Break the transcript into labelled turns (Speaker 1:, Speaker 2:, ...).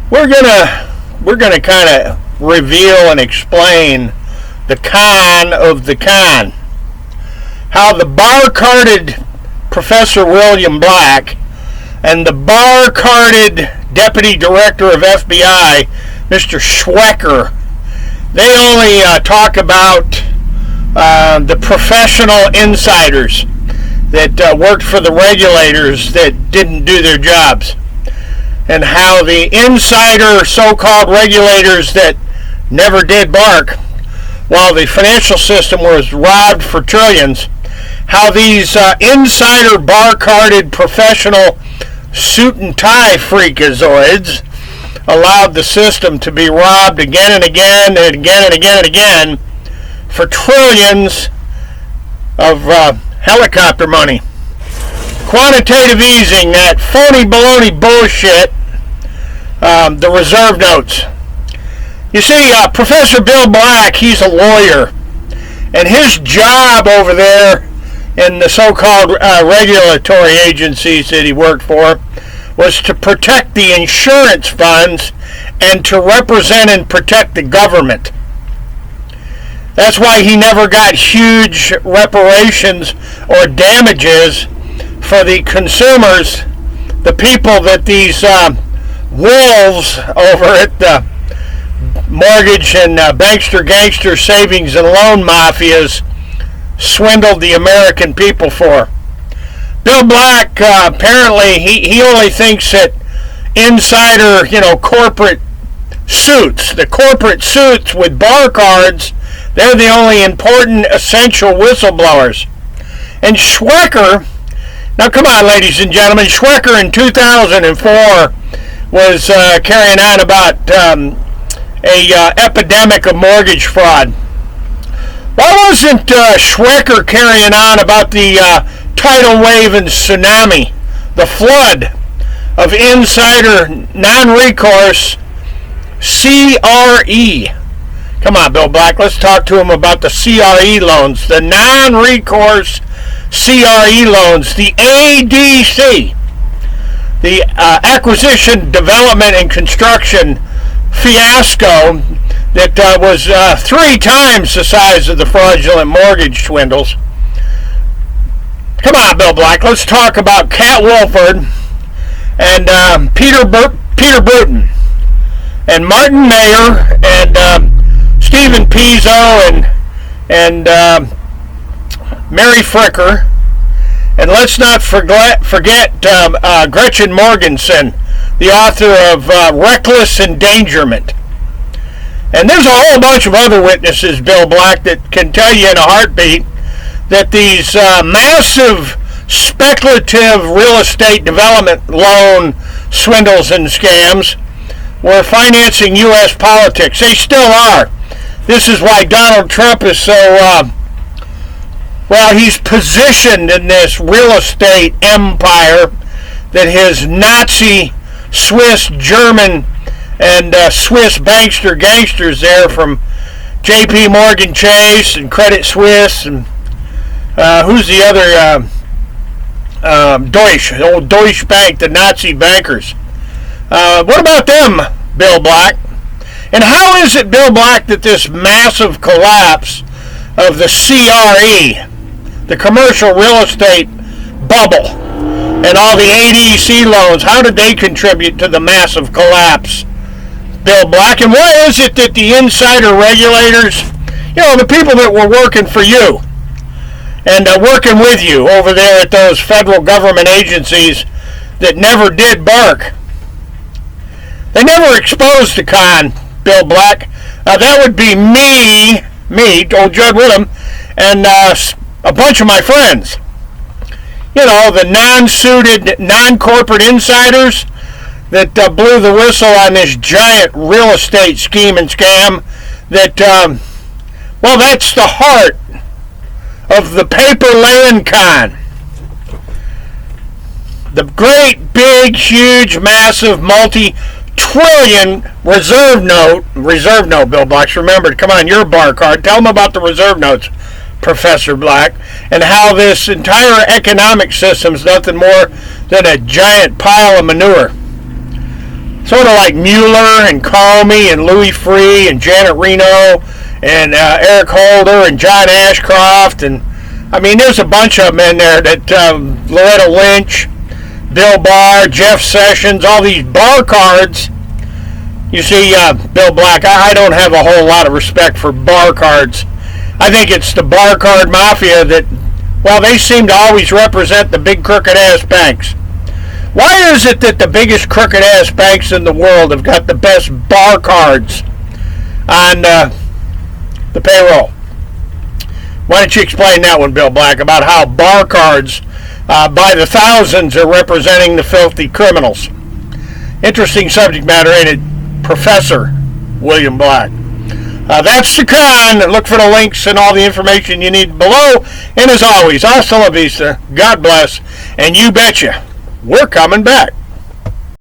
Speaker 1: We're gonna kind of reveal and explain the con of the con. How the bar-carded Professor William Black and the bar-carded Deputy Director of FBI, Mr. Schwecker, they only talk about the professional insiders that worked for the regulators that didn't do their jobs, and how the insider so-called regulators that never did bark, while the financial system was robbed for trillions, how these insider bar-carded professional suit and tie freakazoids allowed the system to be robbed again and again and again and again and again for trillions of helicopter money. Quantitative easing, that phony baloney bullshit, the reserve notes. You see, Professor Bill Black, he's a lawyer, and his job over there in the so-called regulatory agencies that he worked for was to protect the insurance funds and to represent and protect the government. That's why he never got huge reparations or damages for the consumers, the people that these wolves over at the mortgage and bankster gangster savings and loan mafias swindled the American people for. Bill Black, apparently he only thinks that insider, corporate suits, the corporate suits with bar cards, they're the only important essential whistleblowers. And Schwecker, now come on ladies and gentlemen, Schwecker in 2004 was carrying on about a epidemic of mortgage fraud. Why wasn't Schwecker carrying on about the tidal wave and tsunami, the flood of insider non-recourse CRE? Come on, Bill Black, let's talk to him about the CRE loans, the non-recourse CRE loans, the ADC, the Acquisition, Development, and Construction fiasco that was 3 times the size of the fraudulent mortgage swindles. Come on, Bill Black, let's talk about Cat Wolford and Peter Bruton and Martin Mayer and Stephen Pizzo and Mary Fricker, and let's not forget Gretchen Morgensen, the author of Reckless Endangerment. And there's a whole bunch of other witnesses, Bill Black, that can tell you in a heartbeat that these massive speculative real estate development loan swindles and scams were financing U.S. politics. They still are. This is why Donald Trump is so, he's positioned in this real estate empire that his Nazi, Swiss, German, and Swiss bankster gangsters there from J.P. Morgan Chase and Credit Suisse and who's the other Deutsche, the old Deutsche Bank, the Nazi bankers. What about them, Bill Black? And how is it, Bill Black, that this massive collapse of the CRE, the commercial real estate bubble, and all the ADC loans, how did they contribute to the massive collapse, Bill Black? And why is it that the insider regulators, the people that were working for you and working with you over there at those federal government agencies that never did bark, they never exposed the con, Bill Black? That would be me, old Judd Woodham, and a bunch of my friends. The non-suited, non-corporate insiders that blew the whistle on this giant real estate scheme and scam that, that's the heart of the paper laying con. The great, big, huge, massive, multi-trillion reserve note, Bill Black, remember, come on, your bar card, tell them about the reserve notes, Professor Black, and how this entire economic system is nothing more than a giant pile of manure. Sort of like Mueller and Comey and Louis Freeh and Janet Reno and Eric Holder and John Ashcroft. And I mean, there's a bunch of them in there that Loretta Lynch, Bill Barr, Jeff Sessions, all these bar cards. You see, Bill Black, I don't have a whole lot of respect for bar cards. I think it's the bar card mafia that, well, they seem to always represent the big crooked-ass banks. Why is it that the biggest crooked-ass banks in the world have got the best bar cards on the payroll? Why don't you explain that one, Bill Black, about how bar cards by the thousands are representing the filthy criminals? Interesting subject matter, ain't it, Professor William Black? That's the con. Look for the links and all the information you need below. And as always, hasta la vista, God bless, and you betcha, we're coming back.